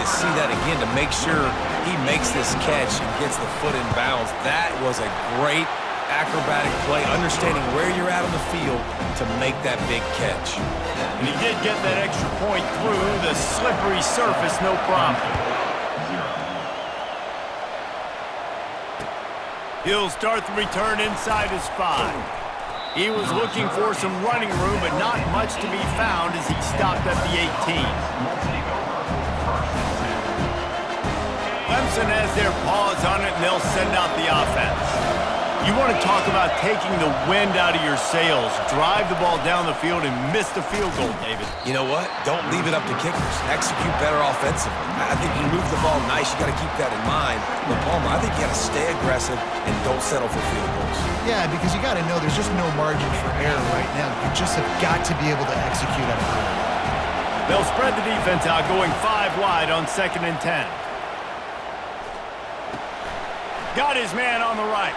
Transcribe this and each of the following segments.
see that again to make sure he makes this catch and gets the foot in bounds. That was a great acrobatic play, understanding where you're at on the field to make that big catch. And he did get that extra point through the slippery surface, no problem. He'll start the return inside his 5. He was looking for some running room, but not much to be found as he stopped at the 18. Clemson has their paws on it, and they'll send out the offense. You want to talk about taking the wind out of your sails. Drive the ball down the field and miss the field goal, David. You know what? Don't leave it up to kickers. Execute better offensively. I think you move the ball nice. You got to keep that in mind. But Palmer, I think you got to stay aggressive and don't settle for field goals. Yeah, because you got to know there's just no margin for error right now. You just have got to be able to execute at a high level. They'll spread the defense out, going 5 wide on 2nd and 10. Got his man on the right.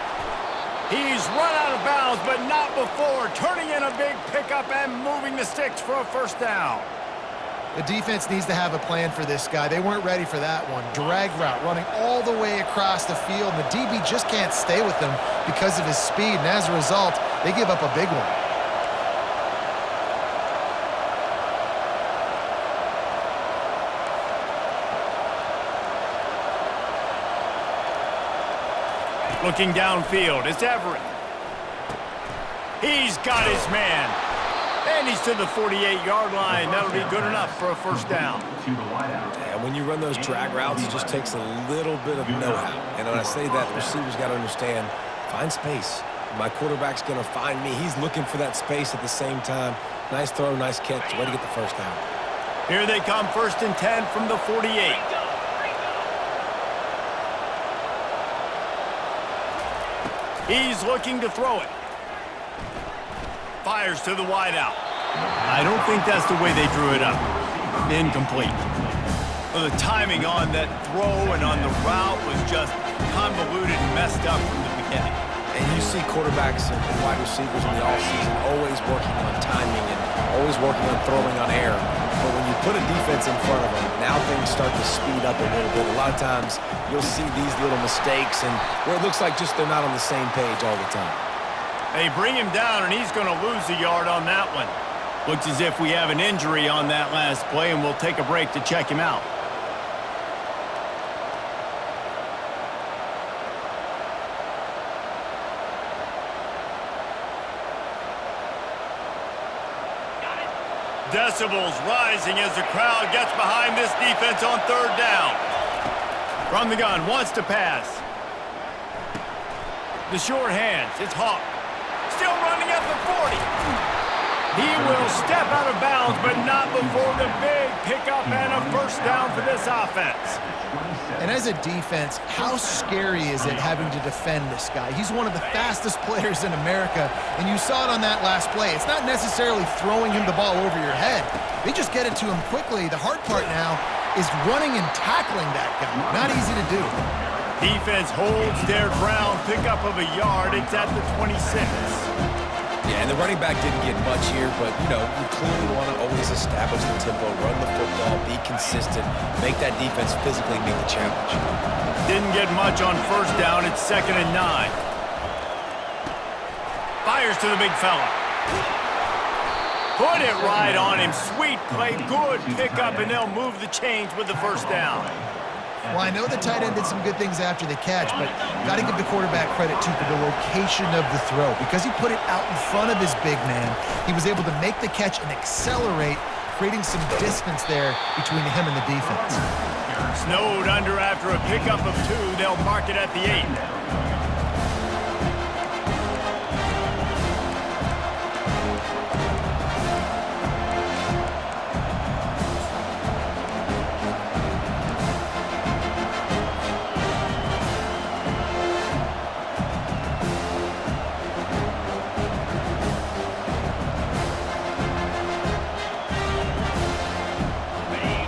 He's run out of bounds, but not before turning in a big pickup and moving the sticks for a first down. The defense needs to have a plan for this guy. They weren't ready for that one. Drag route running all the way across the field. And the DB just can't stay with him because of his speed. And as a result, they give up a big one. Looking downfield, it's Everett. He's got his man. And he's to the 48-yard line. That'll be good enough for a first down. And when you run those drag routes, it just takes a little bit of know-how. And when I say that, the receiver's got to understand, find space. My quarterback's going to find me. He's looking for that space at the same time. Nice throw, nice catch. Way to get the first down. Here they come, 1st and 10 from the 48. He's looking to throw it. Fires to the wideout. I don't think that's the way they drew it up. Incomplete. Well, the timing on that throw and on the route was just convoluted and messed up from the beginning. And you see quarterbacks and wide receivers in the offseason always working on timing and always working on throwing on air. But when you put a defense in front of them, now things start to speed up a little bit. A lot of times you'll see these little mistakes and where it looks like just they're not on the same page all the time. They bring him down, and he's going to lose a yard on that one. Looks as if we have an injury on that last play, and we'll take a break to check him out. Decibels rising as the crowd gets behind this defense on 3rd down. From the gun, wants to pass. The short hands, it's Hawk. Still running at the 40. He will step out of bounds, but not before the big pickup and a first down for this offense. And as a defense, how scary is it having to defend this guy? He's one of the fastest players in America, and you saw it on that last play. It's not necessarily throwing him the ball over your head. They just get it to him quickly. The hard part now is running and tackling that guy. Not easy to do. Defense holds their ground, pickup of a yard. It's at the 26. Yeah, and the running back didn't get much here, but, you know, you clearly want to always establish the tempo, run the football, be consistent, make that defense physically meet the challenge. Didn't get much on 1st down. It's 2nd and 9. Fires to the big fella. Put it right on him. Sweet play, good pickup, and they'll move the chains with the first down. Well, I know the tight end did some good things after the catch, but got to give the quarterback credit, too, for the location of the throw. Because he put it out in front of his big man, he was able to make the catch and accelerate, creating some distance there between him and the defense. Snowed under after a pickup of 2. They'll mark it at the 8.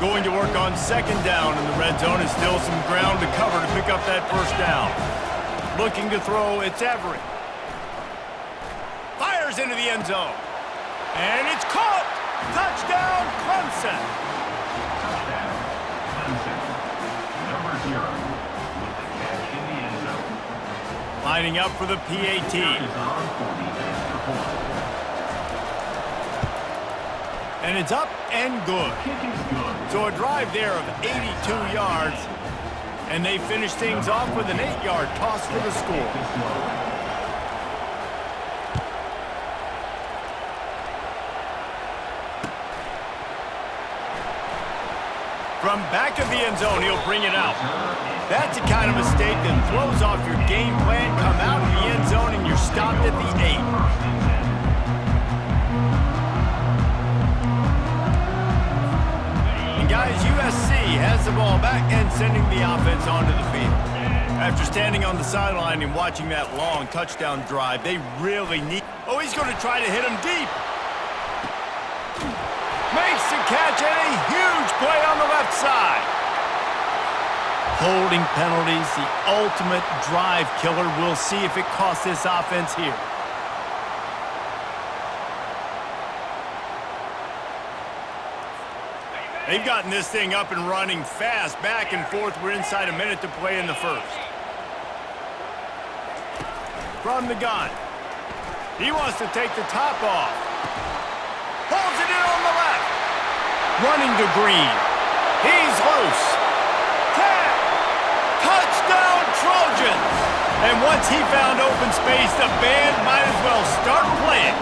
Going to work on 2nd down in the red zone, and still some ground to cover to pick up that first down. Looking to throw, it's Everett. Fires into the end zone. And it's caught! Touchdown, Clemson! Lining up for the PAT. And it's up and good. So a drive there of 82 yards. And they finish things off with an 8-yard toss for the score. From back of the end zone, he'll bring it out. That's the kind of mistake that throws off your game plan. Come out of the end zone and you're stopped at the 8. And guys, USC has the ball back and sending the offense onto the field. After standing on the sideline and watching that long touchdown drive, they really need... Oh, he's going to try to hit him deep. Makes the catch and a huge play on the left side. Holding penalties, the ultimate drive killer. We'll see if it costs this offense here. They've gotten this thing up and running fast, back and forth. We're inside a minute to play in the first. From the gun. He wants to take the top off. Pulls it in on the left. Running to Green. He's loose. Touchdown Trojans! And once he found open space, the band might as well start playing.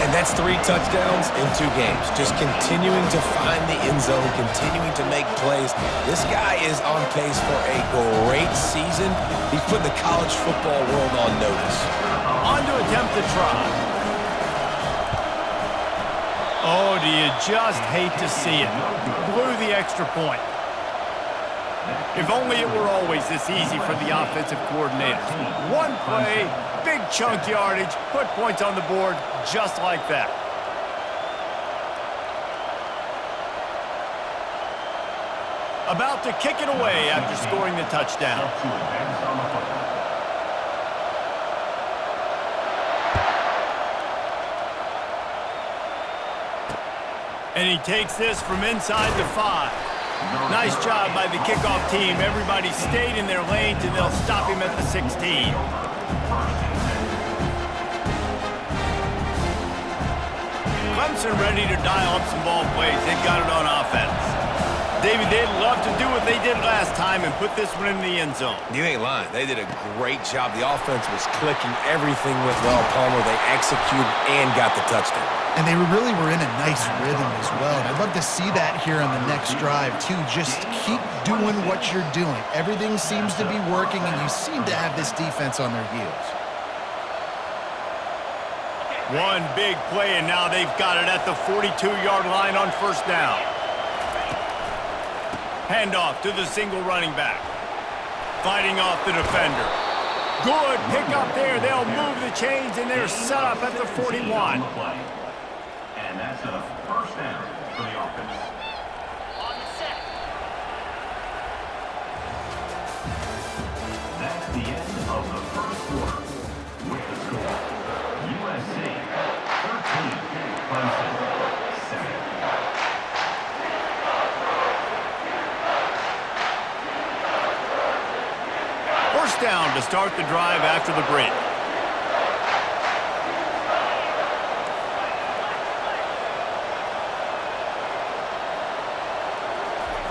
And that's 3 touchdowns in 2 games. Just continuing to find the end zone, continuing to make plays. This guy is on pace for a great season. He's put the college football world on notice. On to attempt the try. Oh, do you just hate to see it? Blew the extra point. If only it were always this easy for the offensive coordinators. One play, big chunk yardage, put points on the board just like that. About to kick it away after scoring the touchdown. And he takes this from inside the 5. Nice job by the kickoff team. Everybody stayed in their lanes, and they'll stop him at the 16. Clemson ready to dial up some ball plays. They've got it on offense. David, they'd love to do what they did last time and put this one in the end zone. You ain't lying. They did a great job. The offense was clicking. Everything went well, Palmer. They executed and got the touchdown. And they really were in a nice rhythm as well. And I'd love to see that here on the next drive, too. Just keep doing what you're doing. Everything seems to be working, and you seem to have this defense on their heels. One big play, and now they've got it at the 42-yard line on first down. Handoff to the single running back. Fighting off the defender. Good pick up there. They'll move the chains, and they're set up at the 41. And that's a first down for the offense. On the set. That's the end of the first quarter. With the score, USC 13, Clemson 7. First down to start the drive after the break.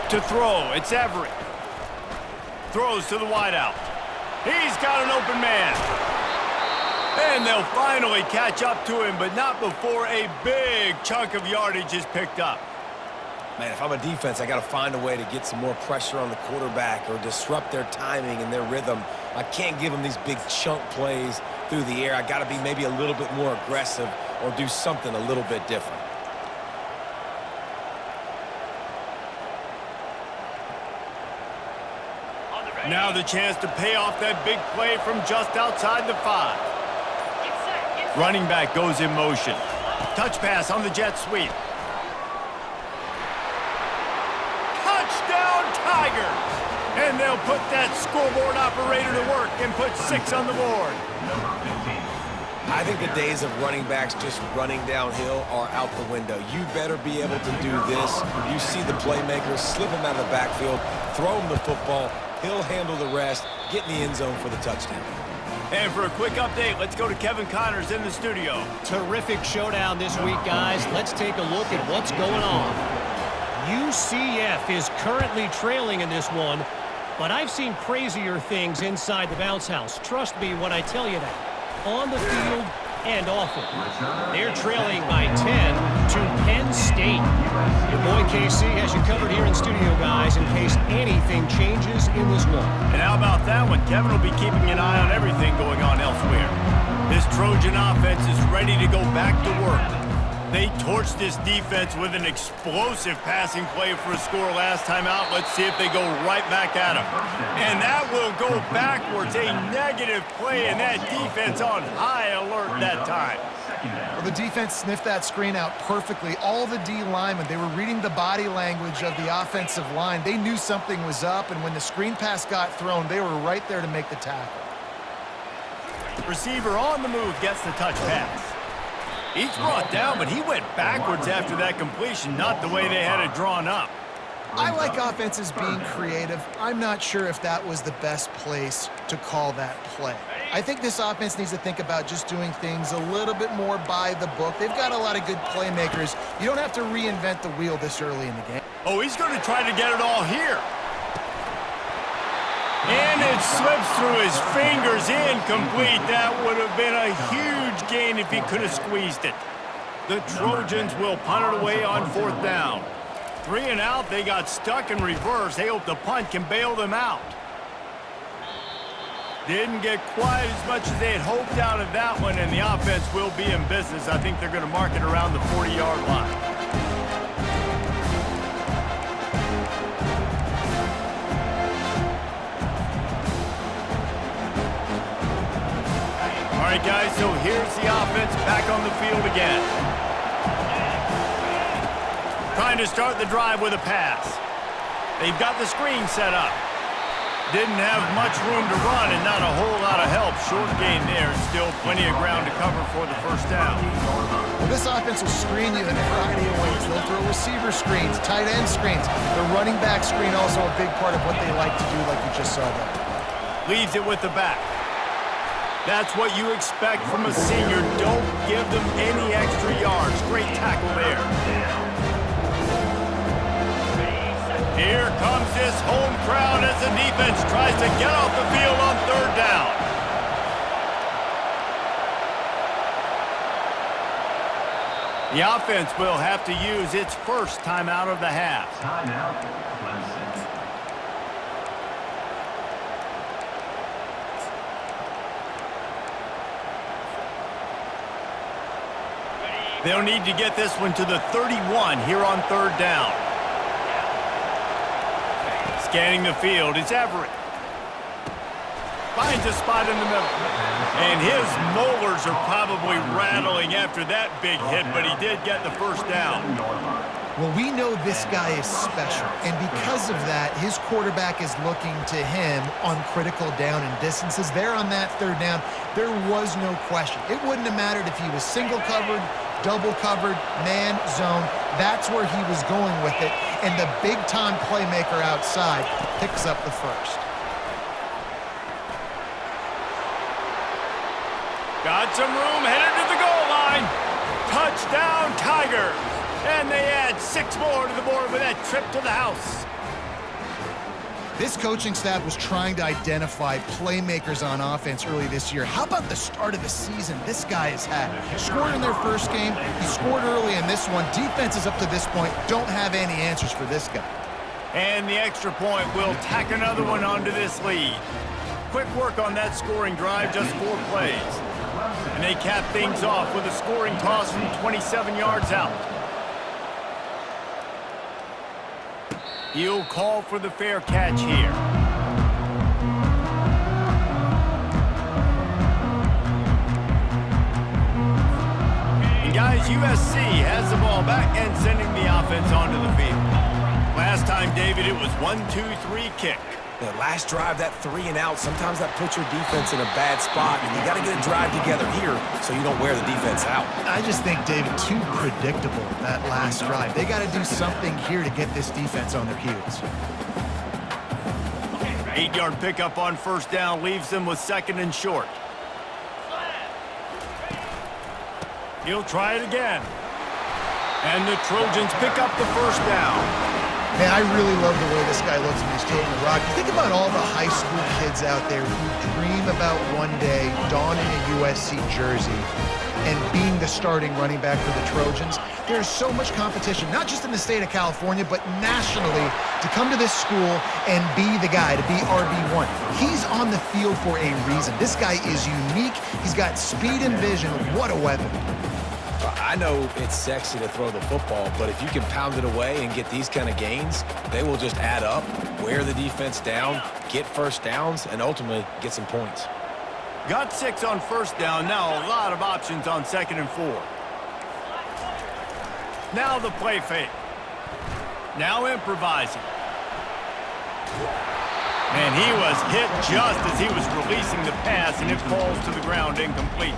To throw, it's Everett. Throws to the wideout. He's got an open man. And they'll finally catch up to him, but not before a big chunk of yardage is picked up. Man, if I'm a defense, I got to find a way to get some more pressure on the quarterback or disrupt their timing and their rhythm. I can't give them these big chunk plays through the air. I got to be maybe a little bit more aggressive or do something a little bit different. Now the chance to pay off that big play from just outside the 5. Running back goes in motion. Touch pass on the jet sweep. Touchdown Tigers! And they'll put that scoreboard operator to work and put 6 on the board. I think the days of running backs just running downhill are out the window. You better be able to do this. You see the playmakers, slip him out of the backfield, throw him the football. He'll handle the rest. get in the end zone for the touchdown. And for a quick update, let's go to Kevin Connors in the studio. Terrific showdown this week, guys. Let's take a look at what's going on. UCF is currently trailing in this one, but I've seen crazier things inside the bounce house. Trust me when I tell you that. On the field and off it. They're trailing by 10 to Penn State. Your boy KC has you covered here in studio, guys, in case anything changes in this one. And how about that one? Kevin will be keeping an eye on everything going on elsewhere. This Trojan offense is ready to go back to work. They torched this defense with an explosive passing play for a score last time out. Let's see if they go right back at them. And that will go backwards. A negative play, and that defense on high alert that time. Well, the defense sniffed that screen out perfectly. All the D linemen, they were reading the body language of the offensive line. They knew something was up, and when the screen pass got thrown, they were right there to make the tackle. Receiver on the move gets the touch pass. He's brought down, but he went backwards after that completion, not the way they had it drawn up. I like offenses being creative. I'm not sure if that was the best place to call that play. I think this offense needs to think about just doing things a little bit more by the book. They've got a lot of good playmakers. You don't have to reinvent the wheel this early in the game. Oh, he's going to try to get it all here. And it slips through his fingers, incomplete. That would have been a huge gain if he could have squeezed it. The Trojans will punt it away on 4th down. 3 and out, they got stuck in reverse. They hope the punt can bail them out. Didn't get quite as much as they had hoped out of that one, and the offense will be in business. I think they're going to mark it around the 40-yard line. All right, guys, so here's the offense back on the field again. Trying to start the drive with a pass. They've got the screen set up. Didn't have much room to run and not a whole lot of help. Short gain there and still plenty of ground to cover for the first down. Well, this offense will screen you in a variety of ways. They'll throw receiver screens, tight end screens. The running back screen also a big part of what they like to do, like you just saw there. Leaves it with the back. That's what you expect from a senior. Don't give them any extra yards. Great tackle there. Here comes this home crowd as the defense tries to get off the field on 3rd down. The offense will have to use its first timeout of the half. Timeout, Clemson. They'll need to get this one to the 31 here on 3rd down. Scanning the field, it's Everett. Finds a spot in the middle. And his molars are probably rattling after that big hit, but he did get the first down. Well, we know this guy is special, and because of that, his quarterback is looking to him on critical down and distances. There on that 3rd down, there was no question. It wouldn't have mattered if he was single covered, double covered, man, zone. That's where he was going with it, and the big-time playmaker outside picks up the first. Got some room, headed to the goal line. Touchdown, Tigers. And they add 6 more to the board with that trip to the house. This coaching staff was trying to identify playmakers on offense early this year. How about the start of the season this guy has had? Scored in their first game. He scored early in this one. Defenses up to this point don't have any answers for this guy. And the extra point will tack another one onto this lead. Quick work on that scoring drive, just 4 plays. And they cap things off with a scoring toss from 27 yards out. He'll call for the fair catch here. And guys, USC has the ball back and sending the offense onto the field. Last time, David, it was 1-2-3 kick. The last drive, that 3 and out, sometimes that puts your defense in a bad spot, and you got to get a drive together here so you don't wear the defense out. I just think, David, too predictable, that last drive. They got to do something here to get this defense on their heels. 8-yard pickup on first down leaves them with second and short. He'll try it again. And the Trojans pick up the first down. Man, I really love the way this guy looks when he's taking the rock. Think about all the high school kids out there who dream about one day donning a USC jersey and being the starting running back for the Trojans. There's so much competition, not just in the state of California, but nationally, to come to this school and be the guy, to be RB1. He's on the field for a reason. This guy is unique. He's got speed and vision. What a weapon. I know it's sexy to throw the football, but if you can pound it away and get these kind of gains, they will just add up, wear the defense down, get first downs, and ultimately get some points. Got 6 on first down. Now a lot of options on 2nd and 4. Now the play fake. Now improvising. And he was hit just as he was releasing the pass, and it falls to the ground incomplete.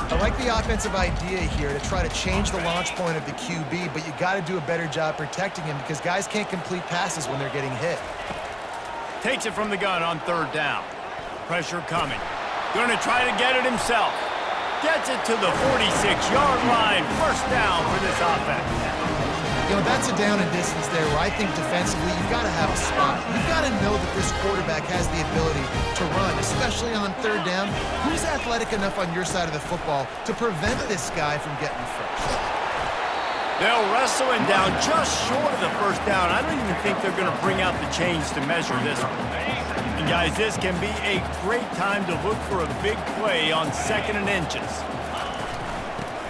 I like the offensive idea here to try to change the launch point of the QB, but you got to do a better job protecting him because guys can't complete passes when they're getting hit. Takes it from the gun on 3rd down. Pressure coming. Going to try to get it himself. Gets it to the 46-yard line. First down for this offense. You know, that's a down and distance there where I think defensively you've got to have a spot. You've got to know that this quarterback has the ability to run, especially on 3rd down. Who's athletic enough on your side of the football to prevent this guy from getting the first? They'll wrestle him down just short of the first down. I don't even think they're going to bring out the chains to measure this one. And guys, this can be a great time to look for a big play on 2nd and inches.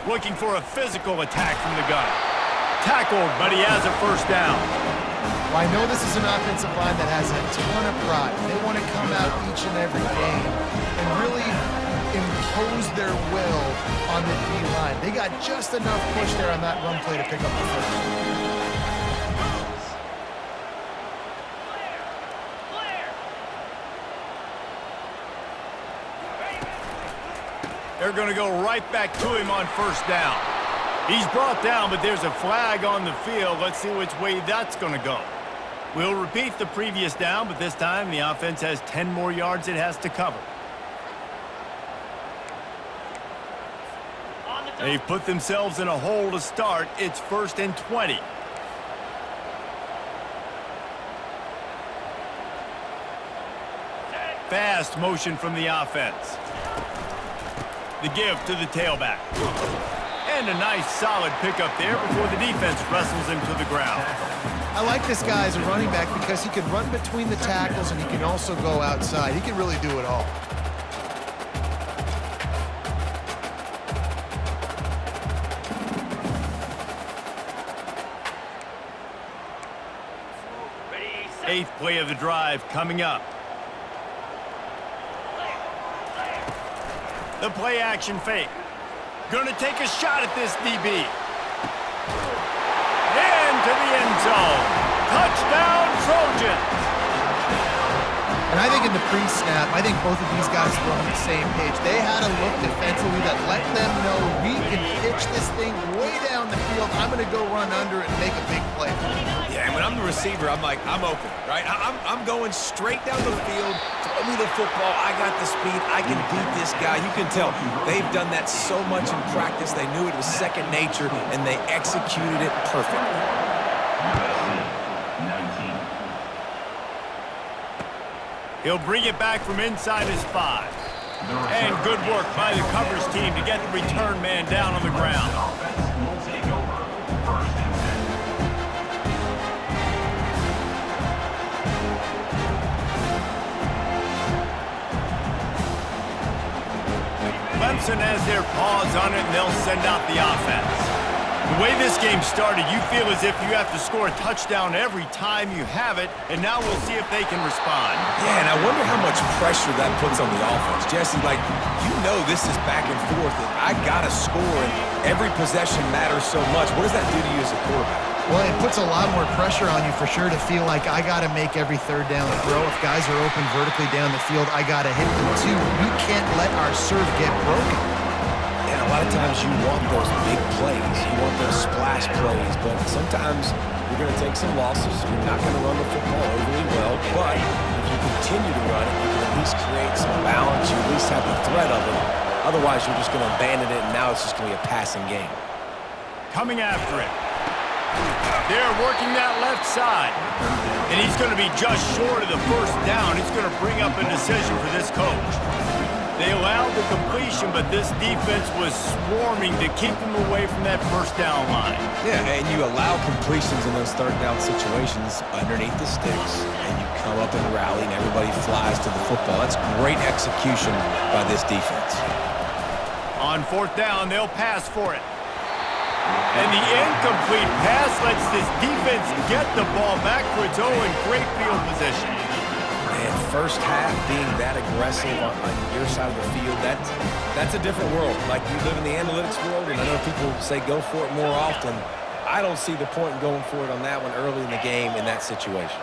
Looking for a physical attack from the gun. Tackled, but he has a first down. Well, I know this is an offensive line that has a ton of pride. They want to come out each and every game and really impose their will on the D-line. They got just enough push there on that run play to pick up the first. They're going to go right back to him on first down. He's brought down, but there's a flag on the field. Let's see which way that's going to go. We'll repeat the previous down, but this time the offense has 10 more yards it has to cover. They've put themselves in a hole to start. It's 1st and 20. Fast motion from the offense. The give to the tailback. And a nice solid pickup there before the defense wrestles him to the ground. I like this guy as a running back because he can run between the tackles and he can also go outside. He can really do it all. Eighth play of the drive coming up. The play action fake. Gonna take a shot at this DB. Into the end zone. Touchdown, Trojans. And I think in the pre-snap, I think both of these guys were on the same page. They had a look defensively that let them know we can pitch this thing way down the field. I'm going to go run under it and make a big play. Yeah, and when I'm the receiver, I'm like, I'm open, right? I'm going straight down the field. Throw me the football. I got the speed. I can beat this guy. You can tell they've done that so much in practice. They knew it was second nature, and they executed it perfectly. He'll bring it back from inside his 5. And good work by the coverage team to get the return man down on the ground. Clemson has their paws on it, and they'll send out the offense. The way this game started, you feel as if you have to score a touchdown every time you have it, and now we'll see if they can respond. Yeah, and I wonder how much pressure that puts on the offense. Jesse, like, you know this is back and forth, and I got to score, and every possession matters so much. What does that do to you as a quarterback? Well, it puts a lot more pressure on you for sure to feel like I got to make every third down throw. If guys are open vertically down the field, I got to hit them too. We can't let our serve get broken. And a lot of times you want those big plays. You want those splash plays. But sometimes You're going to take some losses. You're not going to run the football overly well, but if you continue to run it, you can at least create some balance. You at least have the threat of it. Otherwise, you're just going to abandon it, and now it's just going to be a passing game. Coming after it. They're working that left side. And he's going to be just short of the first down. It's going to bring up a decision for this coach. They allowed the completion, but this defense was swarming to keep them away from that first down line. Yeah, and you allow completions in those third down situations underneath the sticks, and you come up and rally, and everybody flies to the football. That's great execution by this defense. On fourth down, they'll pass for it. And the incomplete pass lets this defense get the ball back for its own great field position. And first half being that aggressive on your side of the field, that's a different world. Like, you live in the analytics world, and I know people say go for it more often. I don't see the point in going for it on that one early in the game in that situation.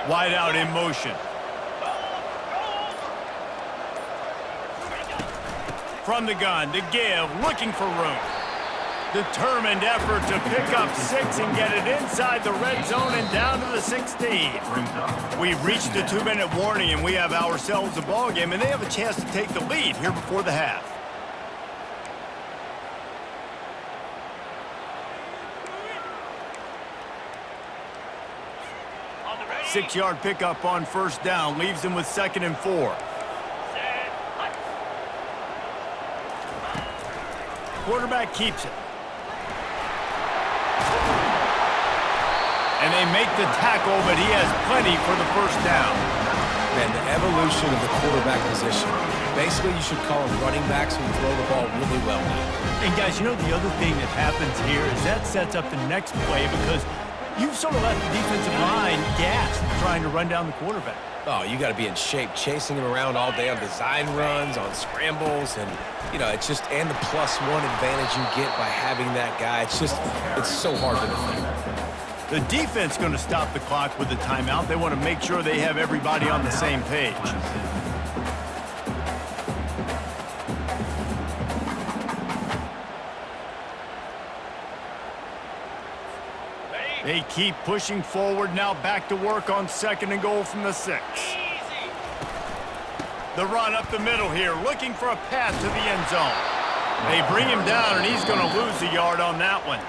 Wide out in motion. From the gun, to give, looking for room. Determined effort to pick up 6 and get it inside the red zone and down to the 16. We've reached the 2-minute warning, and we have ourselves a ball game, and they have a chance to take the lead here before the half. Six-yard pickup on first down leaves them with 2nd and 4. Quarterback keeps it. And they make the tackle, but he has plenty for the first down. Man, the evolution of the quarterback position. Basically, you should call them running backs who throw the ball really well now. And guys, you know the other thing that happens here is that sets up the next play because you've sort of left the defensive line gassed trying to run down the quarterback. Oh, you got to be in shape, chasing him around all day on design runs, on scrambles, and, you know, it's just, and the +1 advantage you get by having that guy. It's just, it's so hard to defend. The defense going to stop the clock with the timeout. They want to make sure they have everybody on the same page. They keep pushing forward, now back to work on 2nd and goal from the 6. The run up the middle here, looking for a path to the end zone. They bring him down, and he's going to lose a yard on that one.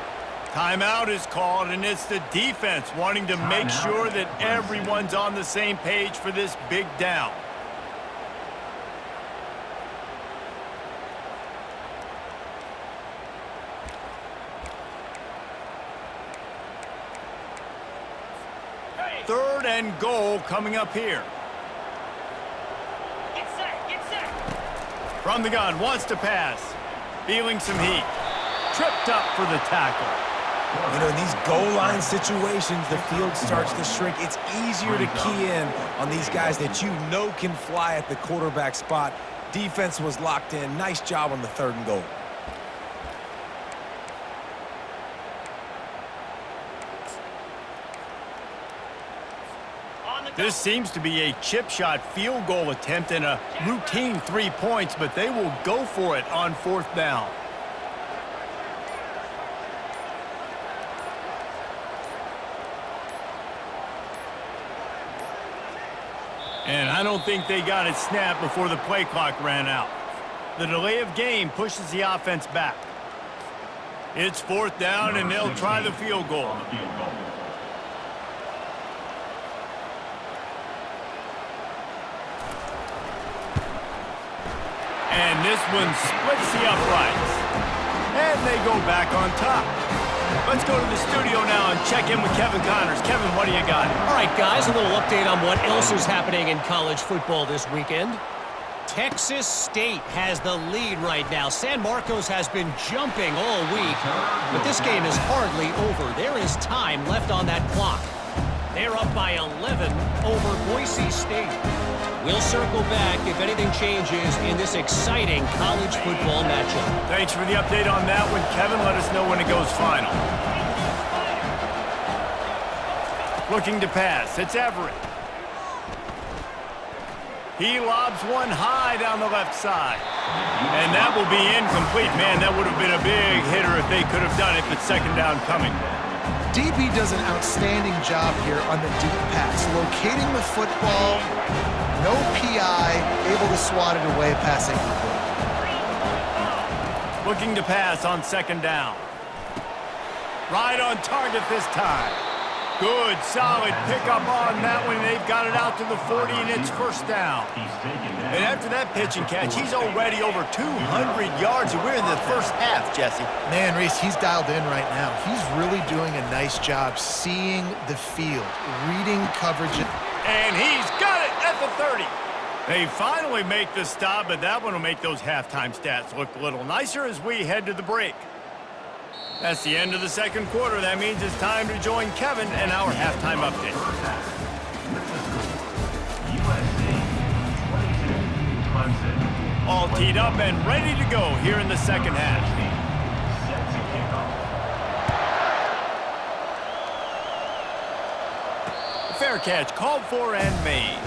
Timeout is called, and it's the defense wanting to make sure that everyone's on the same page for this big down. Third and goal coming up here. Get set. From the gun, wants to pass. Feeling some heat. Tripped up for the tackle. You know, in these goal line situations, the field starts to shrink. It's easier to key in on these guys that you know can fly at the quarterback spot. Defense was locked in. Nice job on the 3rd and goal. This seems to be a chip shot field goal attempt and a routine 3 points, but they will go for it on 4th down. And I don't think they got it snapped before the play clock ran out. The delay of game pushes the offense back. It's 4th down, and they'll try the field goal. And this one splits the uprights. And they go back on top. Let's go to the studio now and check in with Kevin Connors. Kevin, what do you got? All right, guys, a little update on what else is happening in college football this weekend. Texas State has the lead right now. San Marcos has been jumping all week, but this game is hardly over. There is time left on that clock. They're up by 11 over Boise State. We'll circle back if anything changes in this exciting college football matchup. Thanks for the update on that one, Kevin. Let us know when it goes final. Looking to pass. It's Everett. He lobs one high down the left side. And that will be incomplete. Man, that would have been a big hitter if they could have done it, but second down coming. DB does an outstanding job here on the deep pass, locating the football, no PI, able to swat it away, pass incomplete. Looking to pass on second down. Right on target this time. Good, solid pickup on that one. They've got it out to the 40, and it's first down. And after that pitch and catch, he's already over 200 yards, and we're in the first half, Jesse. Man, Reese, he's dialed in right now. He's really doing a nice job seeing the field, reading coverage. And he's got it at the 30. They finally make the stop, but that one will make those halftime stats look a little nicer as we head to the break. That's the end of the second quarter. That means it's time to join Kevin and our halftime update. USC 22, Clemson. All teed up and ready to go here in the second half. Set to kick off. Fair catch called for and made.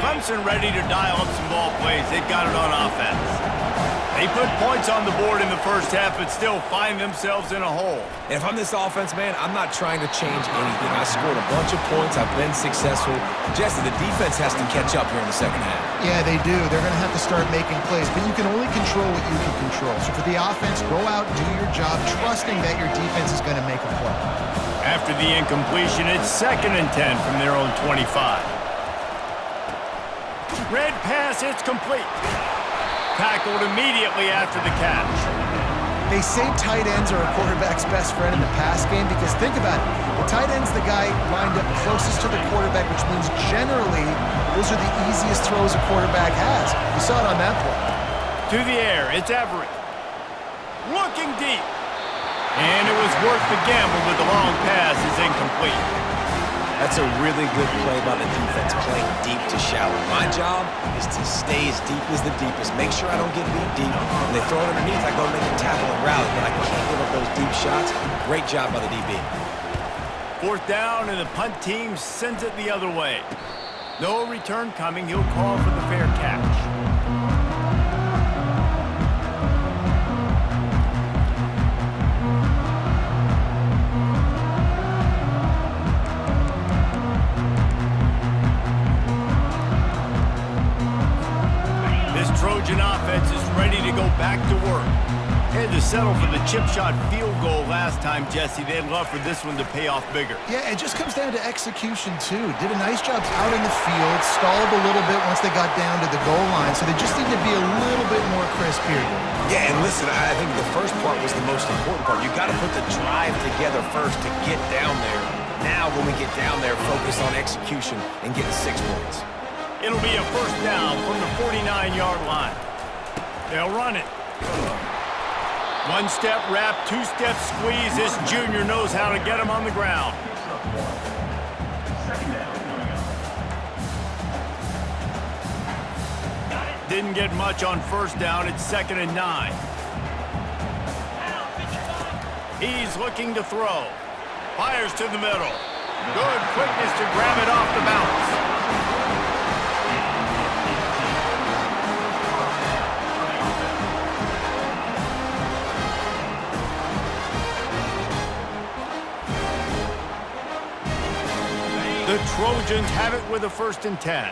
Clemson ready to dial up some ball plays. They've got it on offense. They put points on the board in the first half, but still find themselves in a hole. And if I'm this offense, man, I'm not trying to change anything. I scored a bunch of points. I've been successful. Jesse, the defense has to catch up here in the second half. Yeah, they do. They're going to have to start making plays, but you can only control what you can control. So for the offense, go out, do your job, trusting that your defense is going to make a play. After the incompletion, it's 2nd and 10 from their own 25. Red pass, it's complete. Tackled immediately after the catch. They say tight ends are a quarterback's best friend in the pass game because think about it. The tight end's the guy lined up closest to the quarterback, which means generally those are the easiest throws a quarterback has. You saw it on that play. To the air, it's Everett. Looking deep. And it was worth the gamble, but the long pass is incomplete. That's a really good play by the defense, playing deep to shallow. My job is to stay as deep as the deepest, make sure I don't get beat deep. When they throw it underneath, I go make a tackle and rally, but I can't give up those deep shots. Great job by the DB. 4th down, and the punt team sends it the other way. No return coming. He'll call for the fair catch. Trojan offense is ready to go back to work. Had to settle for the chip shot field goal last time, Jesse. They'd love for this one to pay off bigger. Yeah, it just comes down to execution, too. Did a nice job out in the field, stalled a little bit once they got down to the goal line, so they just need to be a little bit more crisp here. Yeah, and listen, I think the first part was the most important part. You got to put the drive together first to get down there. Now, when we get down there, focus on execution and getting 6 points. It'll be a first down from the 49-yard line. They'll run it. 1-step wrap, 2-step squeeze. This junior knows how to get him on the ground. Second down coming up. Didn't get much on first down. It's 2nd and 9. He's looking to throw. Fires to the middle. Good quickness to grab it off the bounce. The Trojans have it with a 1st and 10.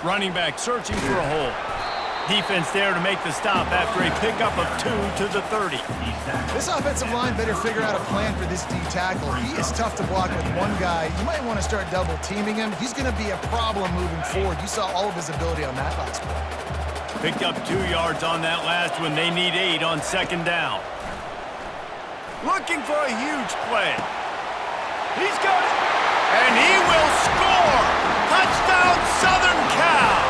Running back searching for a hole. Defense there to make the stop after a pickup of 2 to the 30. This offensive line better figure out a plan for this D tackle. He is tough to block with one guy. You might want to start double teaming him. He's going to be a problem moving forward. You saw all of his ability on that last play. Picked up 2 yards on that last one. They need 8 on 2nd down. Looking for a huge play. He's got it. And he will score. Touchdown, Southern Cal.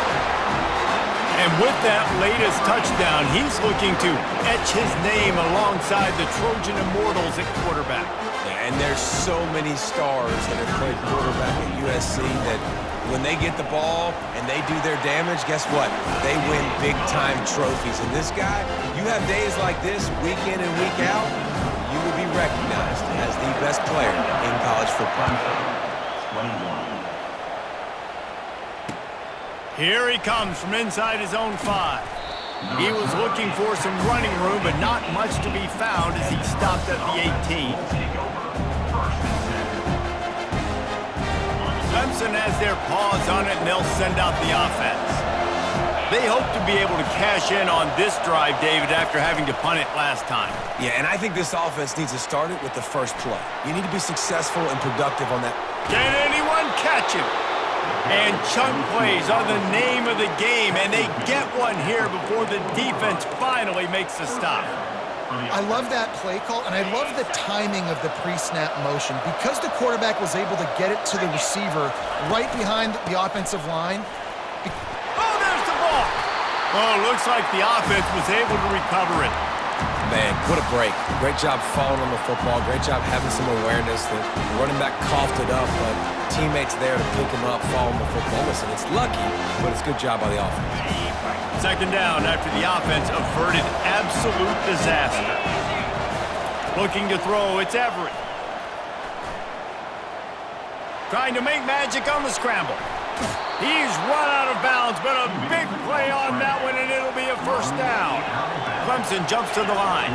And with that latest touchdown, he's looking to etch his name alongside the Trojan Immortals at quarterback. Yeah, and there's so many stars that have played quarterback at USC that when they get the ball and they do their damage, guess what? They win big-time trophies. And this guy, you have days like this, week in and week out, you will be recognized as the best player in college football. 21. Here he comes from inside his own 5. He was looking for some running room, but not much to be found as he stopped at the 18. Clemson has their paws on it, and they'll send out the offense. They hope to be able to cash in on this drive, David, after having to punt it last time. Yeah, and I think this offense needs to start it with the first play. You need to be successful and productive on that. Can anyone catch him? And chunk plays are the name of the game, and they get one here before the defense finally makes a stop. I love that play call, and I love the timing of the pre-snap motion. Because the quarterback was able to get it to the receiver right behind the offensive line. Oh, there's the ball! Oh, looks like the offense was able to recover it. Man, what a break. Great job falling on the football. Great job having some awareness. The running back coughed it up, but teammates there to pick him up, fall on the football. Listen, it's lucky, but it's a good job by the offense. Second down after the offense averted absolute disaster. Looking to throw, it's Everett. Trying to make magic on the scramble. He's run out of bounds, but a big play on that one, and it'll be a first down. Clemson jumps to the line.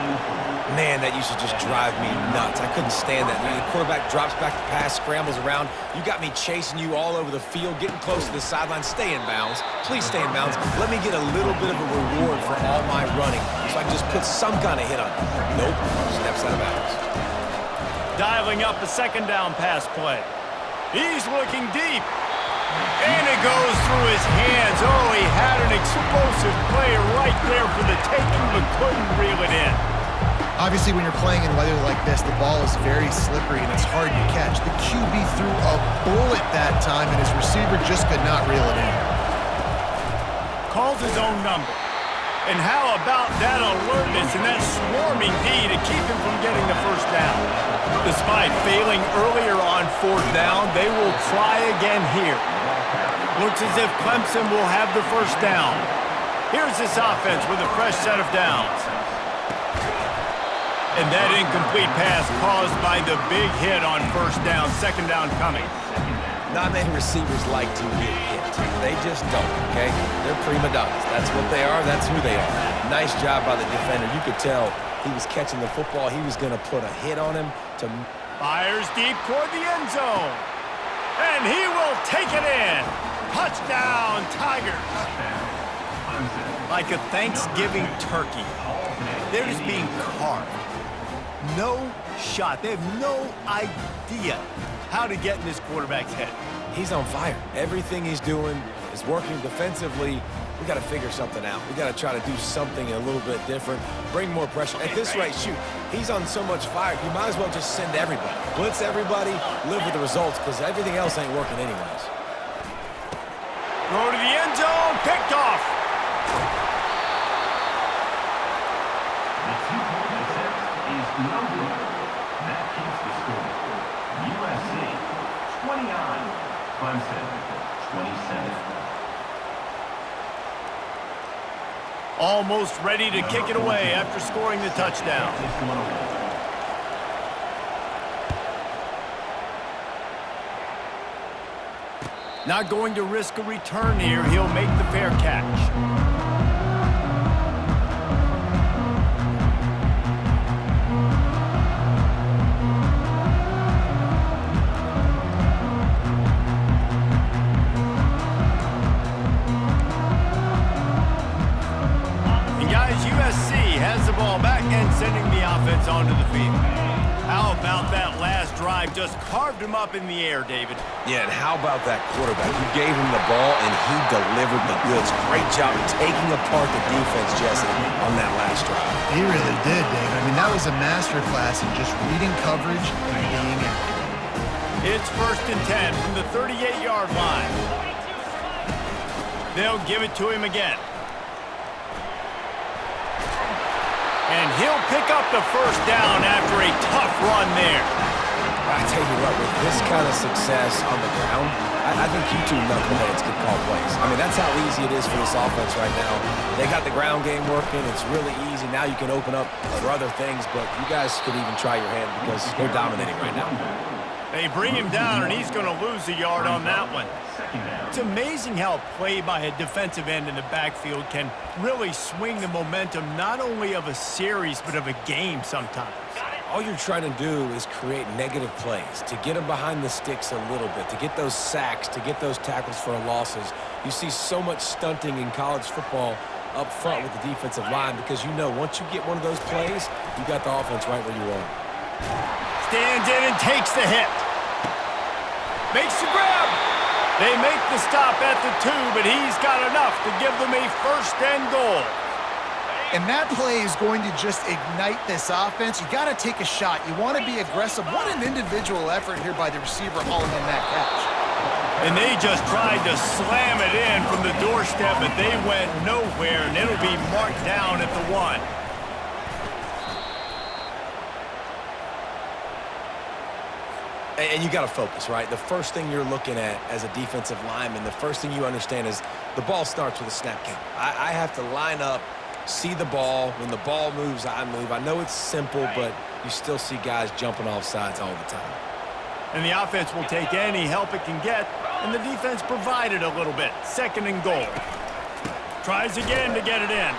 Man, that used to just drive me nuts. I couldn't stand that. The quarterback drops back to pass, scrambles around. You got me chasing you all over the field, getting close to the sideline. Stay in bounds. Please stay in bounds. Let me get a little bit of a reward for all my running so I can just put some kind of hit on it. Nope, steps out of bounds. Dialing up a second down pass play. He's looking deep. And it goes through his hands. Oh, he had an explosive play right there for the taking, but couldn't reel it in. Obviously, when you're playing in weather like this, the ball is very slippery and it's hard to catch. The QB threw a bullet that time, and his receiver just could not reel it in. Calls his own number. And how about that alertness and that swarming D to keep him from getting the first down? Despite failing earlier on fourth down, they will try again here. Looks as if Clemson will have the first down. Here's this offense with a fresh set of downs. And that incomplete pass caused by the big hit on first down, second down coming. Not many receivers like to get hit. They just don't, okay? They're prima donnas. That's what they are. That's who they are. Nice job by the defender. You could tell he was catching the football. He was going to put a hit on him to... Fires deep toward the end zone. And he will take it in. Touchdown, Tigers. Like a Thanksgiving turkey. They're just being carved. No shot. They have no idea how to get in this quarterback's head. He's on fire. Everything he's doing is working defensively. We got to figure something out. We got to try to do something a little bit different, bring more pressure. At this rate, shoot, he's on so much fire, you might as well just send everybody. Blitz everybody, live with the results, because everything else ain't working anyways. Throw to the end zone, picked off. The two-point attempt is no good. That keeps the score. USC 29, Clemson 27. Almost ready to kick it away after scoring the touchdown. Not going to risk a return here. He'll make the fair catch. USC has the ball back and sending the offense onto the field. How about that last drive? Just carved him up in the air, David. Yeah, and how about that quarterback? You gave him the ball, and he delivered the goods. Great job taking apart the defense, Jesse, on that last drive. He really did, David. I mean, that was a masterclass in just reading coverage and being accurate. It's 1st and 10 from the 38-yard line. They'll give it to him again. And he'll pick up the first down after a tough run there. I tell you what, with this kind of success on the ground, I think you two knuckleheads could call plays. I mean, that's how easy it is for this offense right now. They got the ground game working. It's really easy. Now you can open up for other things, but you guys could even try your hand because they're dominating right now. They bring him down, and he's going to lose a yard on that one. It's amazing how play by a defensive end in the backfield can really swing the momentum not only of a series but of a game sometimes. All you're trying to do is create negative plays, to get them behind the sticks a little bit, to get those sacks, to get those tackles for losses. You see so much stunting in college football up front with the defensive line because you know once you get one of those plays, you got the offense right where you want it. Stands in and takes the hit. Makes the grab. They make the stop at the 2, but he's got enough to give them a 1st and goal. And that play is going to just ignite this offense. You got to take a shot. You want to be aggressive. What an individual effort here by the receiver hauling in that catch. And they just tried to slam it in from the doorstep, but they went nowhere, and it'll be marked down at the 1. And you got to focus, right? The first thing you're looking at as a defensive lineman, the first thing you understand is the ball starts with a snap count. I have to line up, see the ball. When the ball moves, I move. I know it's simple, but you still see guys jumping off sides all the time. And the offense will take any help it can get, and the defense provided a little bit. 2nd and goal. Tries again to get it in.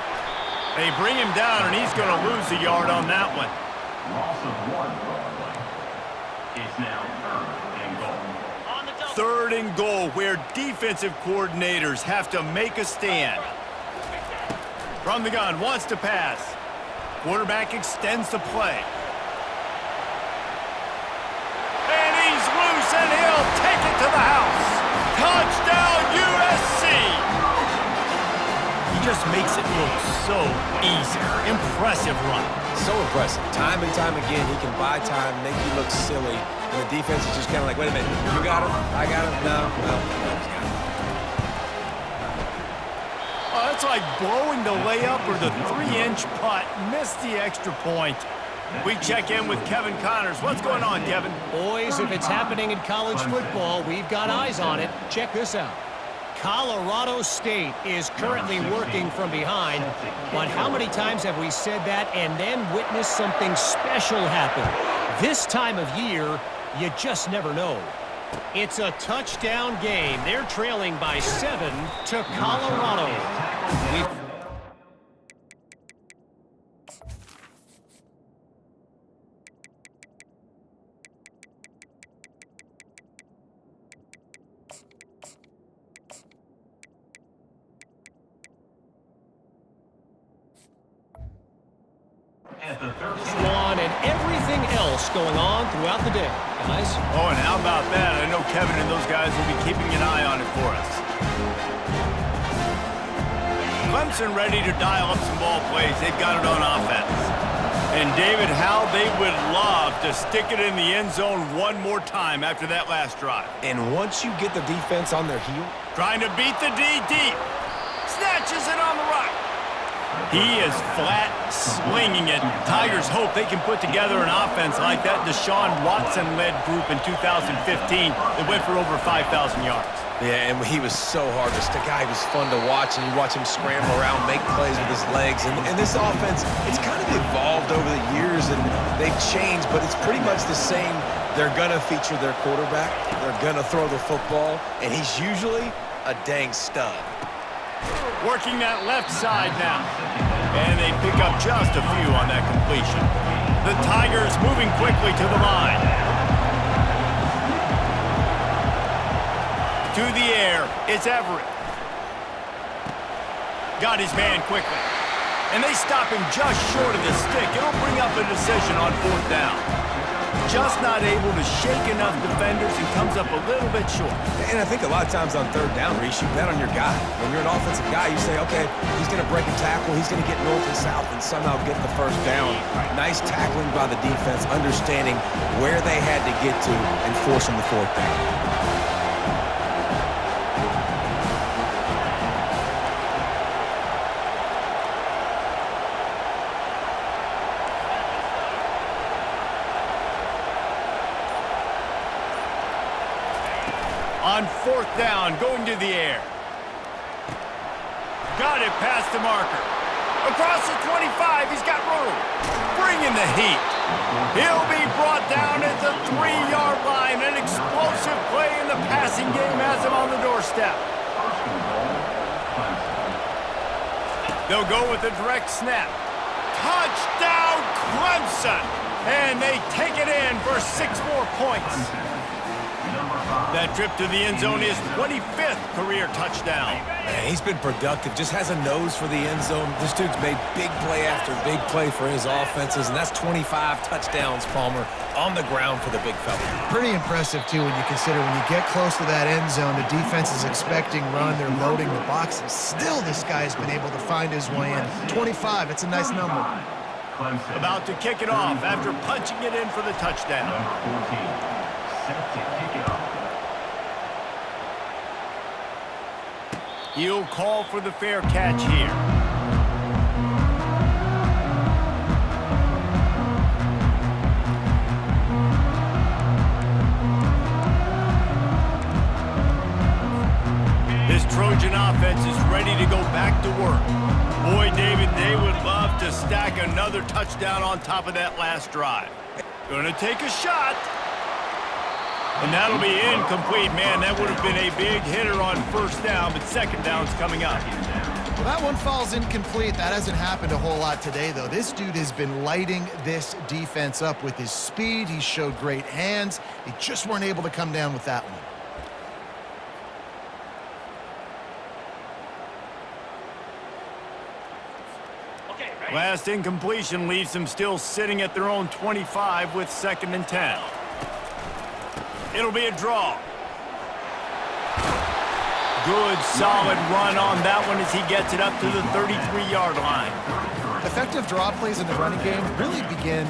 They bring him down, and he's going to lose a yard on that one. Loss of 1. It's now 3rd and goal. 3rd and goal, where defensive coordinators have to make a stand. From the gun, wants to pass. Quarterback extends the play. And he's loose, and he'll take it to the house. Touchdown, USC! He just makes it look so easy. Impressive run. So impressive. Time and time again, he can buy time, make you look silly, and the defense is just kind of like, wait a minute, you got him? I got him? No, he's got him. Oh, it's like blowing the layup or the 3-inch putt. Missed the extra point. We check in with Kevin Connors. What's going on, Kevin? Boys, if it's happening in college football, we've got eyes on it. Check this out. Colorado State is currently working from behind, but how many times have we said that and then witnessed something special happen? This time of year, you just never know. It's a touchdown game. They're trailing by 7 to Colorado. At the 13. One and everything else going on throughout the day, guys. Oh, and how about that? I know Kevin and those guys will be keeping an eye on it for us. Clemson ready to dial up some ball plays. They've got it on offense. And David, how they would love to stick it in the end zone one more time after that last drive. And once you get the defense on their heel, Trying to beat the D deep. Snatches it on the right. He is flat slinging it. Tigers hope they can put together an offense like that Deshaun Watson-led group in 2015 that went for over 5,000 yards. yeah, and he was so hard to stick out. He was fun to watch, and you watch him scramble around, make plays with his legs. And this offense, it's kind of evolved over the years, and they've changed, but it's pretty much the same. They're going to feature their quarterback. They're going to throw the football, and he's usually a dang stud. Working that left side now. And they pick up just a few on that completion. The Tigers moving quickly to the line. To the air, it's Everett. Got his man quickly. And they stop him just short of the stick. It'll bring up a decision on 4th down. Just not able to shake enough defenders and comes up a little bit short. And I think a lot of times on 3rd down, Reese, you bet on your guy. When you're an offensive guy, you say, okay, he's going to break a tackle, he's going to get north and south and somehow get the 1st down. Nice tackling by the defense, understanding where they had to get to and forcing the 4th down. On 4th down, going to the air. Got it past the marker. Across the 25, he's got room. Bringing the heat. He'll be brought down at the 3-yard line. An explosive play in the passing game has him on the doorstep. They'll go with a direct snap. Touchdown, Clemson! And they take it in for 6 more points. That trip to the end zone is 25th career touchdown. Man, he's been productive, just has a nose for the end zone. This dude's made big play after big play for his offenses, and that's 25 touchdowns, Palmer, on the ground for the big fella. Pretty impressive, too, when you consider when you get close to that end zone, the defense is expecting run, they're loading the boxes. Still, this guy's been able to find his way in. 25, it's a nice number. About to kick it off after punching it in for the touchdown. Number 14, set to kick it off. He'll call for the fair catch here. This Trojan offense is ready to go back to work. Boy, David, they would love to stack another touchdown on top of that last drive. Gonna take a shot. And that'll be incomplete, man. That would have been a big hitter on 1st down, but 2nd down's coming up. Well, that one falls incomplete. That hasn't happened a whole lot today, though. This dude has been lighting this defense up with his speed. He showed great hands. They just weren't able to come down with that one. Last incompletion leaves them still sitting at their own 25 with 2nd and 10. It'll be a draw. Good, solid run on that one as he gets it up to the 33-yard line. Effective draw plays in the running game really begin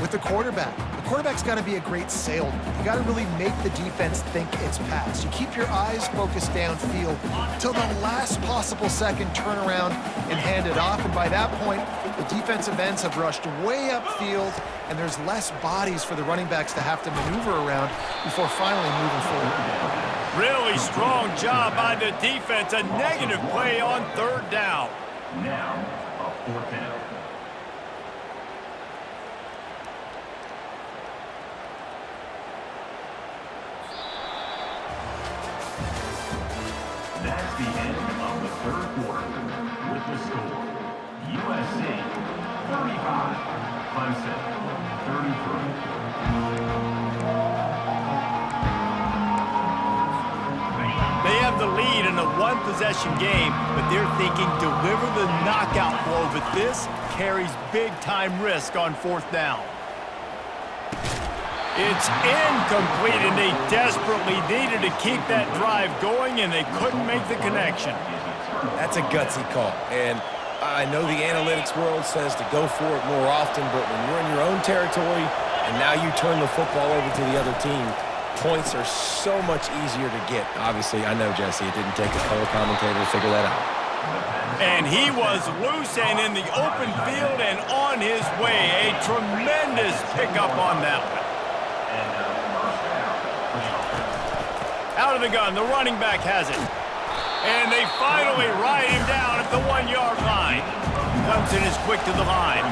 with the quarterback. The quarterback's got to be a great salesman. You got to really make the defense think it's pass. You keep your eyes focused downfield till the last possible second, turn around and hand it off. And by that point, the defensive ends have rushed way upfield, and there's less bodies for the running backs to have to maneuver around before finally moving forward. Really strong job by the defense. A negative play on 3rd down. Now, a 4th down. That's the end of the 3rd quarter. With the score, USC 35, Clemson 33. They have the lead in a 1-possession game, but they're thinking deliver the knockout blow, but this carries big-time risk on 4th down. It's incomplete, and they desperately needed to keep that drive going, and they couldn't make the connection. That's a gutsy call, and I know the analytics world says to go for it more often, but when you're in your own territory and now you turn the football over to the other team, points are so much easier to get. Obviously, I know, Jesse, it didn't take a color commentator to figure that out. And he was loose and in the open field and on his way. A tremendous pickup on that one. Out of the gun, the running back has it. And they finally ride him down at the 1-yard line. Clemson is quick to the line.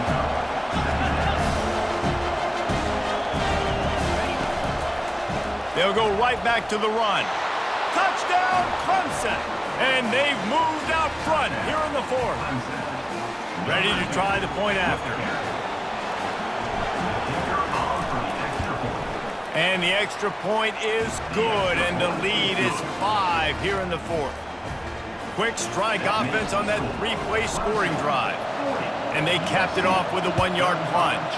They'll go right back to the run. Touchdown, Clemson! And they've moved out front here in the 4th. Ready to try the point after. And the extra point is good, and the lead is 5 here in the 4th. Quick strike offense on that 3-play scoring drive. And they capped it off with a 1-yard plunge.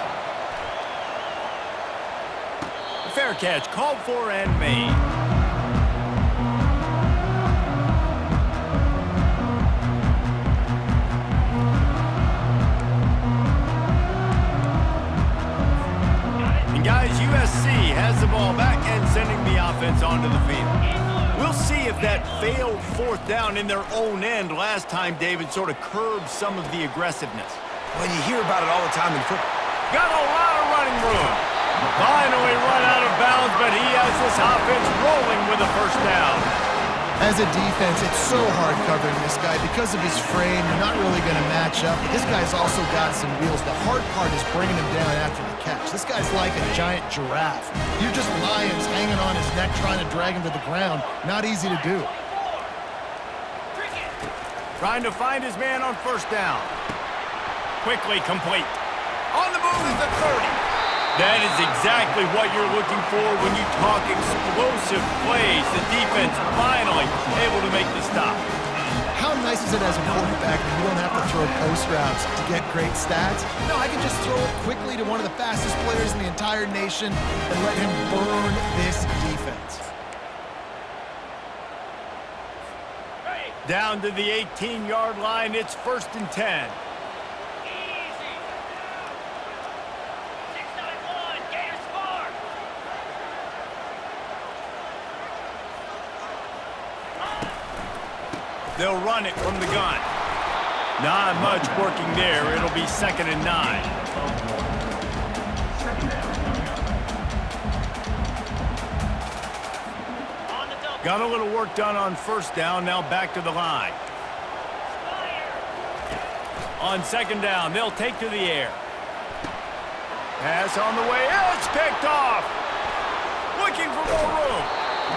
A fair catch called for and made. Guys, USC has the ball back and sending the offense onto the field. We'll see if that failed 4th down in their own end last time, David, sort of curbed some of the aggressiveness. Well, you hear about it all the time in football. Got a lot of running room. Finally run out of bounds, but he has this offense rolling with a first down. As a defense, it's so hard covering this guy. Because of his frame, you're not really going to match up. But this guy's also got some wheels. The hard part is bringing him down after the catch. This guy's like a giant giraffe. You're just lions hanging on his neck trying to drag him to the ground. Not easy to do. Trying to find his man on first down. Quickly complete. On the move is the 30. That is exactly what you're looking for when you talk explosive plays. The defense finally able to make the stop. How nice is it as a quarterback that you don't have to throw post routes to get great stats? No, I can just throw it quickly to one of the fastest players in the entire nation and let him burn this defense. Down to the 18-yard line, it's 1st and 10. They'll run it from the gun. Not much working there. It'll be 2nd and 9. Got a little work done on first down. Now back to the line. On 2nd down, they'll take to the air. Pass on the way. It's picked off. Looking for more room.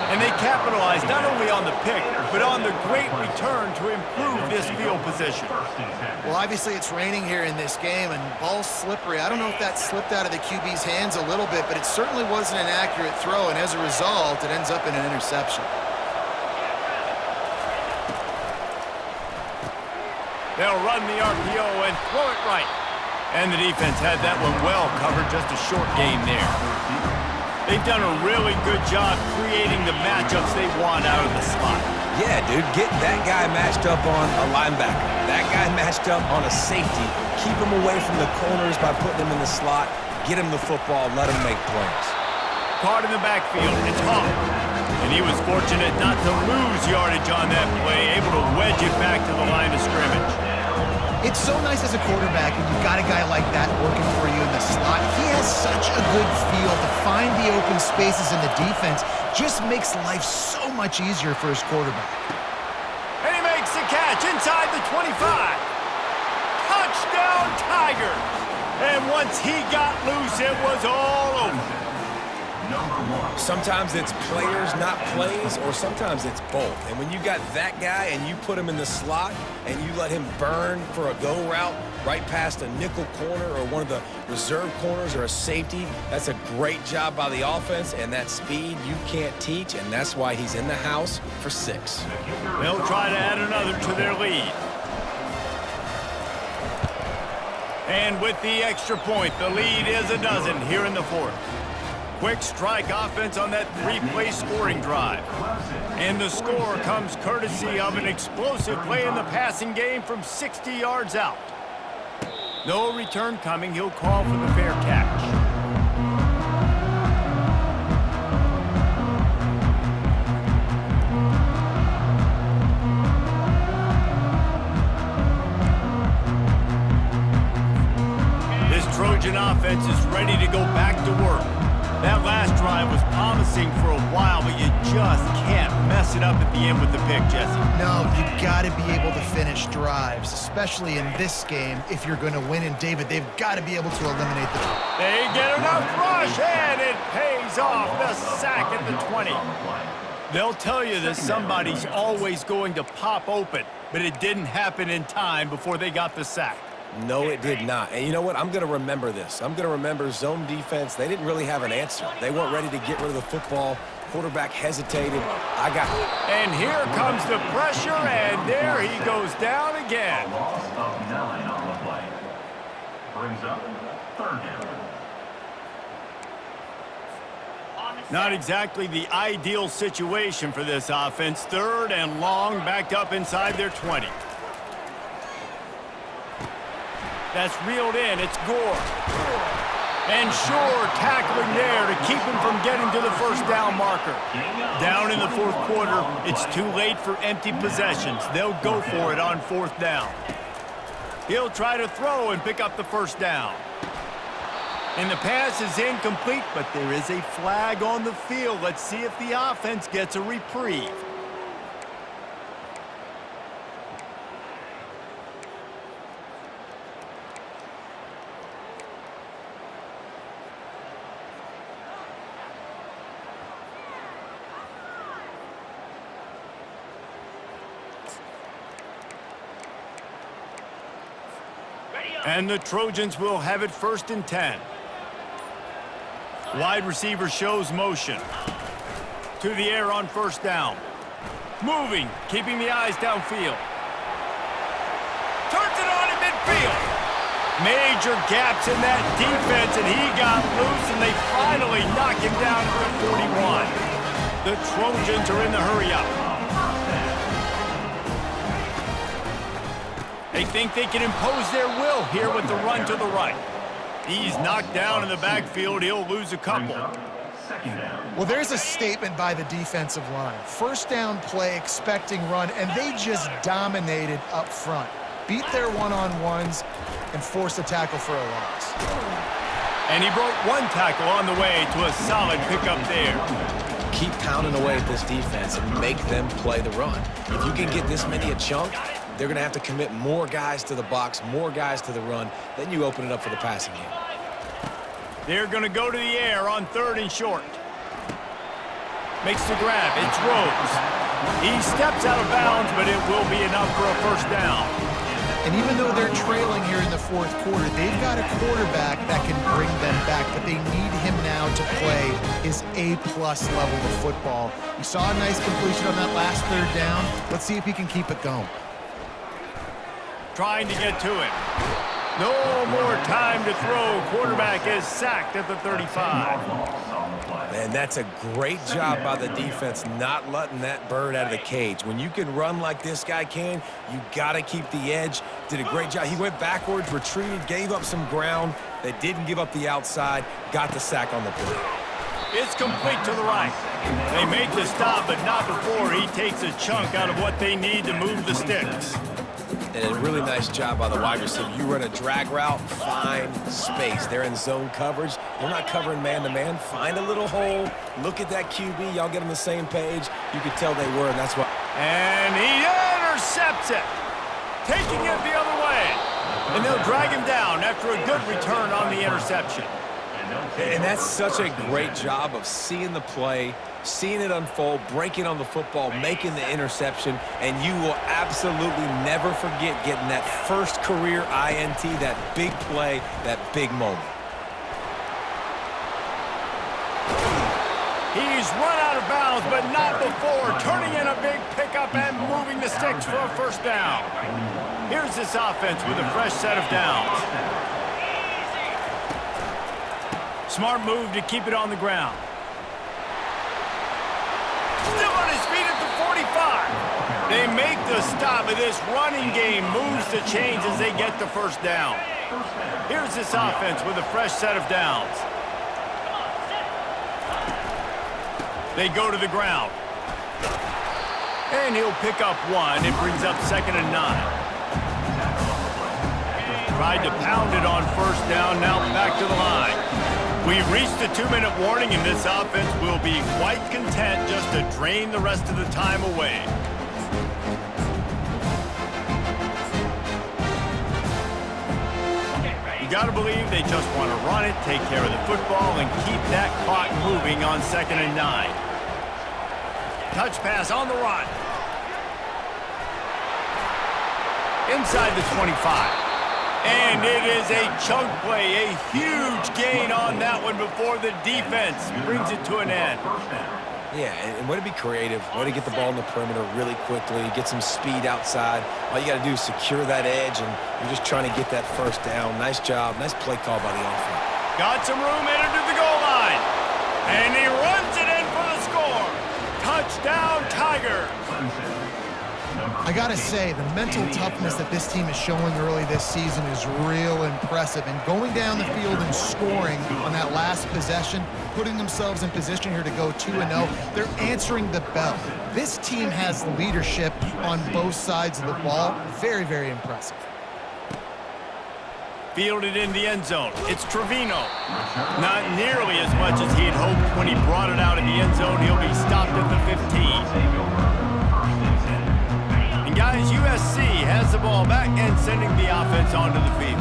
And they capitalize not only on the pick, but on the great return to improve this field position. Well, obviously it's raining here in this game, and ball's slippery. I don't know if that slipped out of the QB's hands a little bit, but it certainly wasn't an accurate throw, and as a result, it ends up in an interception. They'll run the RPO and throw it right. And the defense had that one well covered, just a short gain there. They've done a really good job creating the matchups they want out of the slot. Yeah, dude, get that guy matched up on a linebacker. That guy matched up on a safety. Keep him away from the corners by putting him in the slot. Get him the football, let him make plays. Caught in the backfield, it's Hawk. And he was fortunate not to lose yardage on that play, able to wedge it back to the line of scrimmage. It's so nice as a quarterback when you've got a guy like that working for you in the slot. He has such a good feel to find the open spaces in the defense. Just makes life so much easier for his quarterback. And he makes the catch inside the 25. Touchdown Tigers! And once he got loose, it was all over. Sometimes it's players, not plays, or sometimes it's both. And when you got that guy and you put him in the slot and you let him burn for a go route right past a nickel corner or one of the reserve corners or a safety, that's a great job by the offense, and that speed you can't teach, and that's why he's in the house for 6. They'll try to add another to their lead. And with the extra point, the lead is a dozen here in the 4th. Quick strike offense on that 3-play scoring drive. And the score comes courtesy of an explosive play in the passing game from 60 yards out. No return coming. He'll call for the fair catch. This Trojan offense is ready to go back to work. That last drive was promising for a while, but you just can't mess it up at the end with the pick, Jesse. No, you got to be able to finish drives, especially in this game if you're going to win. And David, they've got to be able to eliminate the... They get enough rush, and it pays off. The sack at the 20. They'll tell you that somebody's always going to pop open, but it didn't happen in time before they got the sack. No, it did not. And you know what? I'm going to remember this. I'm going to remember zone defense. They didn't really have an answer. They weren't ready to get rid of the football. Quarterback hesitated. I got it. And here comes the pressure, and there he goes down again. Loss of 9 on the play. Brings up 3rd down. Not exactly the ideal situation for this offense. 3rd and long, backed up inside their 20. That's reeled in. It's Gore. And Shore tackling there to keep him from getting to the first down marker. Down in the 4th quarter, it's too late for empty possessions. They'll go for it on 4th down. He'll try to throw and pick up the first down. And the pass is incomplete, but there is a flag on the field. Let's see if the offense gets a reprieve. And the Trojans will have it 1st and 10. Wide receiver shows motion. To the air on 1st down. Moving, keeping the eyes downfield. Turns it on in midfield. Major gaps in that defense, and he got loose, and they finally knock him down at the 41. The Trojans are in the hurry-up. They think they can impose their will here with the run to the right. He's knocked down in the backfield. He'll lose a couple. Well, there's a statement by the defensive line. 1st down play, expecting run, and they just dominated up front. Beat their one-on-ones and forced a tackle for a loss. And he broke 1 tackle on the way to a solid pickup there. Keep pounding away at this defense and make them play the run. If you can get this many a chunk, they're going to have to commit more guys to the box, more guys to the run. Then you open it up for the passing game. They're going to go to the air on 3rd and short. Makes the grab. It's Rose. He steps out of bounds, but it will be enough for a 1st down. And even though they're trailing here in the 4th quarter, they've got a quarterback that can bring them back, but they need him now to play his A-plus level of football. You saw a nice completion on that last 3rd down. Let's see if he can keep it going. Trying to get to it. No more time to throw. Quarterback is sacked at the 35. Man, that's a great job by the defense not letting that bird out of the cage. When you can run like this guy can, you got to keep the edge. Did a great job. He went backwards, retreated, gave up some ground. They didn't give up the outside, got the sack on the play. It's complete to the right. They make the stop, but not before he takes a chunk out of what they need to move the sticks. And a really nice job by the wide receiver. You run a drag route, find space. They're in zone coverage. They're not covering man-to-man. Find a little hole. Look at that QB. Y'all get on the same page. You could tell they were, and that's why. And he intercepts it, taking it the other way. And they'll drag him down after a good return on the interception. And that's such a great job of seeing the play, seeing it unfold, breaking on the football, making the interception, and you will absolutely never forget getting that first career INT, that big play, that big moment. He's run out of bounds, but not before turning in a big pickup and moving the sticks for a 1st down. Here's this offense with a fresh set of downs. Smart move to keep it on the ground. Still on his feet at the 45. They make the stop, but this running game moves the chains as they get the 1st down. Here's this offense with a fresh set of downs. They go to the ground. And he'll pick up 1. It brings up 2nd and 9. Tried to pound it on 1st down, now back to the line. We've reached the 2-minute warning, and this offense will be quite content just to drain the rest of the time away. You got to believe they just want to run it, take care of the football, and keep that clock moving on 2nd and 9. Touch pass on the run. Inside the 25. And it is a chunk play, a huge gain on that one before the defense brings it to an end. Yeah, and way to be creative, way to get the ball in the perimeter really quickly, get some speed outside. All you got to do is secure that edge, and you're just trying to get that 1st down. Nice job, nice play call by the offense. Got some room headed to the goal line. And he runs it in for the score. Touchdown, Tigers. I gotta say, the mental toughness that this team is showing early this season is real impressive. And going down the field and scoring on that last possession, putting themselves in position here to go 2-0, they're answering the bell. This team has leadership on both sides of the ball. Very, very impressive. Fielded in the end zone. It's Trevino. Not nearly as much as he had hoped when he brought it out in the end zone. He'll be stopped at the 15. And guys, USC has the ball back and sending the offense onto the field.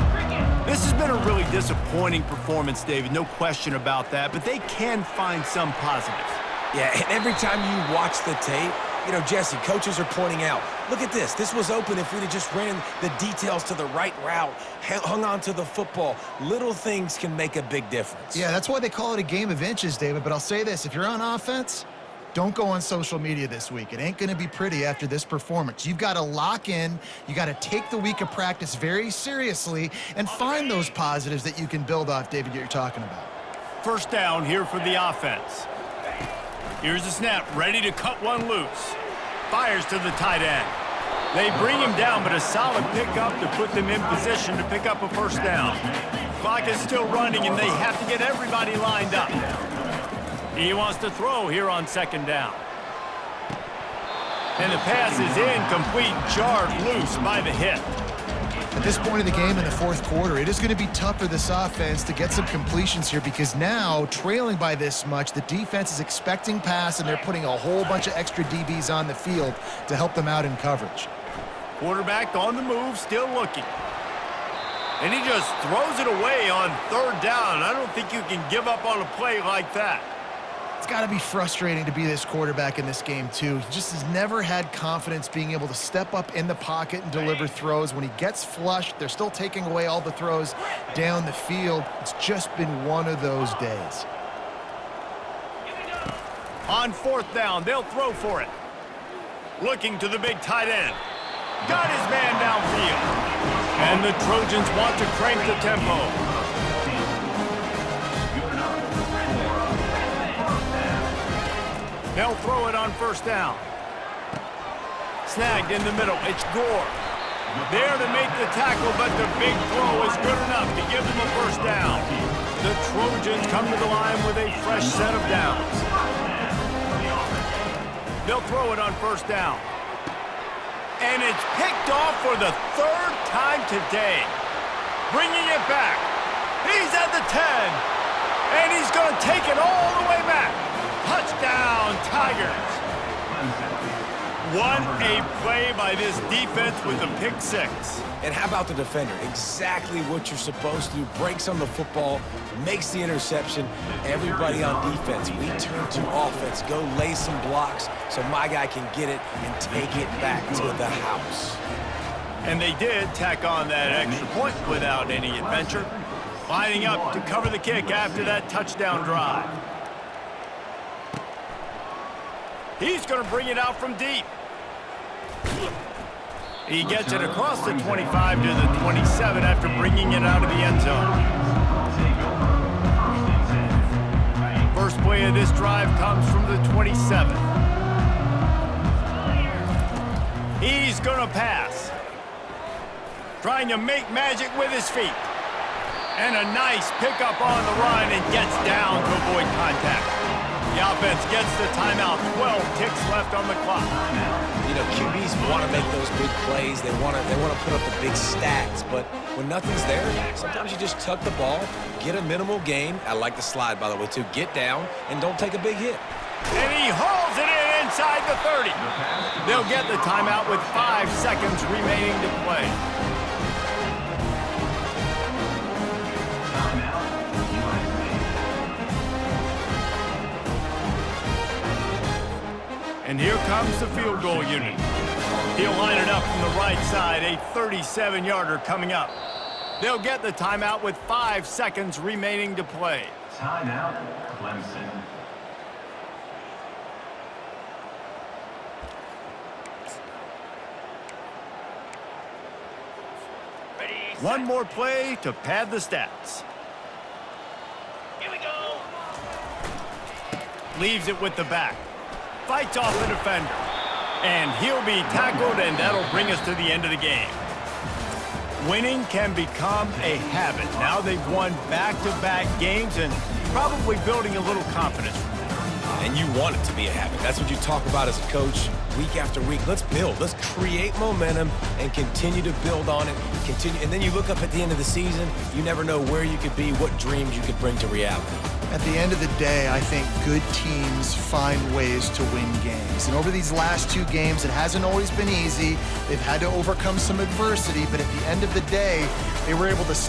This has been a really disappointing performance, David. No question about that, but they can find some positives. Yeah, and every time you watch the tape, you know, Jesse, coaches are pointing out, look at this. This was open if we'd have just ran the details to the right route, hung on to the football. Little things can make a big difference. Yeah, that's why they call it a game of inches, David. But I'll say this, if you're on offense, don't go on social media this week. It ain't going to be pretty after this performance. You've got to lock in. You got to take the week of practice very seriously and find those positives that you can build off, David, that you're talking about. First down here for the offense. Here's the snap, ready to cut one loose. Fires to the tight end. They bring him down, but a solid pickup to put them in position to pick up a first down. Clock is still running, and they have to get everybody lined up. He wants to throw here on second down. And the pass is incomplete, jarred loose by the hit. At this point of the game in the fourth quarter, it is going to be tough for this offense to get some completions here because now, trailing by this much, the defense is expecting pass, and they're putting a whole bunch of extra DBs on the field to help them out in coverage. Quarterback on the move, still looking. And he just throws it away on third down. I don't think you can give up on a play like that. It's got to be frustrating to be this quarterback in this game, too. He just has never had confidence being able to step up in the pocket and deliver throws. When he gets flushed, they're still taking away all the throws down the field. It's just been one of those days. On fourth down, they'll throw for it. Looking to the big tight end. Got his man downfield. And the Trojans want to crank the tempo. They'll throw it on first down. Snagged in the middle. It's Gore. There to make the tackle, but the big throw is good enough to give them a first down. The Trojans come to the line with a fresh set of downs. They'll throw it on first down. And it's picked off for the third time today. Bringing it back. He's at the 10. And he's going to take it all the way back. Touchdown, Tigers. What a play by this defense with a pick six. And how about the defender? Exactly what you're supposed to do. Breaks on the football, makes the interception. Everybody on defense, we turn to offense. Go lay some blocks so my guy can get it and take it back to the house. And they did tack on that extra point without any adventure. Lining up to cover the kick after that touchdown drive. He's going to bring it out from deep. He gets it across the 25 to the 27 after bringing it out of the end zone. First play of this drive comes from the 27. He's going to pass. Trying to make magic with his feet. And a nice pickup on the run and gets down to avoid contact. The offense gets the timeout. 12 ticks left on the clock. You know, QBs want to make those big plays. They want to put up the big stats. But when nothing's there, sometimes you just tuck the ball, get a minimal gain. I like the slide, by the way, too. Get down and don't take a big hit. And he hauls it in inside the 30. They'll get the timeout with 5 seconds remaining to play. And here comes the field goal unit. He'll line it up from the right side, a 37-yarder coming up. They'll get the timeout with 5 seconds remaining to play. Timeout, Clemson. One more play to pad the stats. Here we go. Leaves it with the back. Fights off the defender. And he'll be tackled, and that'll bring us to the end of the game. Winning can become a habit. Now they've won back-to-back games and probably building a little confidence from that. And you want it to be a habit. That's what you talk about as a coach week after week. Let's build. Let's create momentum and continue to build on it. Continue, and then you look up at the end of the season, you never know where you could be, what dreams you could bring to reality. At the end of the day, I think good teams find ways to win games. And over these last 2 games, it hasn't always been easy. They've had to overcome some adversity, but at the end of the day, they were able to